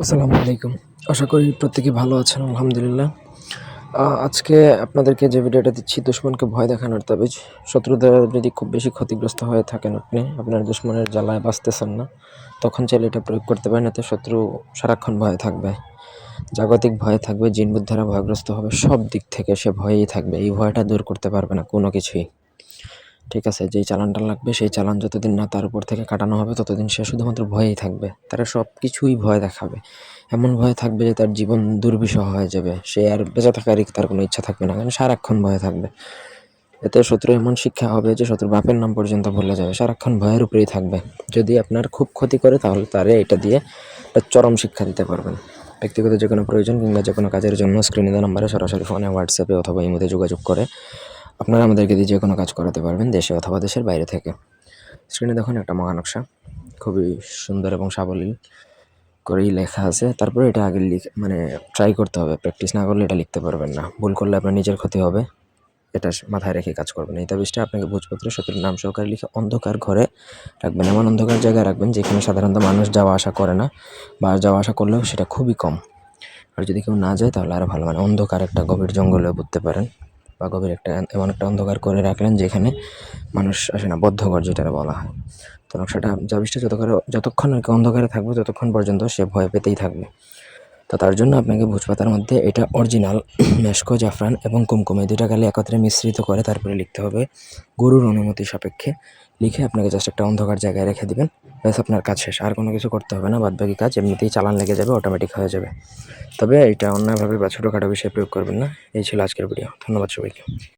আসসালামু আলাইকুম। আশা করি প্রত্যেকেই ভালো আছেন আলহামদুলিল্লাহ। আজকে আপনাদেরকে যে ভিডিওটা দিচ্ছি দুশমনকে ভয় দেখানোর তাবিজ। শত্রু দ্বারা যদি খুব বেশি ক্ষতিগ্রস্ত হয়ে থাকেন আপনি, আপনার দুশমনের জ্বালায় বাঁচতেছেন না, তখন চাইলে এটা প্রয়োগ করতে পারেন। এতে শত্রু সারাক্ষণ ভয়ে থাকবে, জাগতিক ভয়ে থাকবে, জিন-বুত দ্বারা ভয়গ্রস্ত হবে, সব দিক থেকে সে ভয়েই থাকবে। এই ভয়টা দূর করতে পারবে না কোনো কিছুই। ঠিক আছে? যেই চালানটা লাগবে সেই চালান যতদিন না তার উপর থেকে কাটানো হবে ততদিন সে শুধুমাত্র ভয়েই থাকবে। তারা সব কিছুই ভয় দেখাবে। এমন ভয় থাকবে যে তার জীবন দুর্বিষহ হয়ে যাবে। সে আর বেঁচে থাকারই তার কোনো ইচ্ছা থাকবে না। কারণ সারাক্ষণ ভয়ে থাকবে। এতে শত্রু এমন শিক্ষা হবে যে শত্রুর বাপের নাম পর্যন্ত ভুলে যাবে। সারাক্ষণ ভয়ের উপরেই থাকবে। যদি আপনার খুব ক্ষতি করে তাহলে তারে এটা দিয়ে একটা চরম শিক্ষা দিতে পারবেন। ব্যক্তিগত যেকোনো প্রয়োজন কিংবা যেকোনো কাজের জন্য স্ক্রিনে দেওয়া নাম্বারে সরাসরি ফোনে, হোয়াটসঅ্যাপে অথবা ইমোতে যোগাযোগ করে আপনারা আমাদেরকে দিয়ে যেকোনো কাজ করাতে পারবেন, দেশে অথবা দেশের বাইরে থেকে। স্ক্রিনে দেখুন একটা মহা নকশা, খুবই সুন্দর এবং সাবলীল করেই লেখা আছে। তারপরে এটা আগে ট্রাই করতে হবে। প্র্যাকটিস না করলে এটা লিখতে পারবেন না। ভুল করলে আপনার নিজের ক্ষতি হবে। এটা মাথায় রেখে কাজ করবেন। এই তাবিজটা আপনাকে ভোজপত্রে শত্রুর নাম সহকারে লিখে অন্ধকার ঘরে রাখবেন। এমন অন্ধকার জায়গায় রাখবেন যেখানে সাধারণত মানুষ যাওয়া আসা করে না, বা যাওয়া আসা করলেও সেটা খুবই কম। আর যদি কেউ না যায় তাহলে আরও ভালো, অন্ধকার একটা গভীর জঙ্গলে পুঁততে পারেন, বা গভীর এমন একটা অন্ধকার করে রাখলেন যেখানে মানুষ আসে না, বদ্ধঘর যেটা বলা হয়। তো নকশাটা তাবিজটা যতক্ষণ আর কি অন্ধকারে থাকবে ততক্ষণ পর্যন্ত সে ভয় পেতেই থাকবে। তো তার জন্য আপনাকে ভোজপাতার মধ্যে এটা অরিজিনাল মেশকো, জাফরান এবং কুমকুম এই 2টা কালি একত্রে মিশ্রিত করে তারপরে লিখতে হবে গুরুর অনুমতি সাপেক্ষে। লিখে আপনাকে জাস্ট একটা অন্ধকার জায়গায় রেখে দিবেন। ব্যাস, আপনার কাজ শেষ। আর কোনো কিছু করতে হবে না। বাদবাকি কাজ এমনিতেই চালান লেগে যাবে, অটোমেটিক হয়ে যাবে। তবে এটা অন্যায়ভাবে বা ছোটোখাটো বিষয়ে প্রয়োগ করবেন না। এই ছিল আজকের ভিডিও। ধন্যবাদ সবাইকে।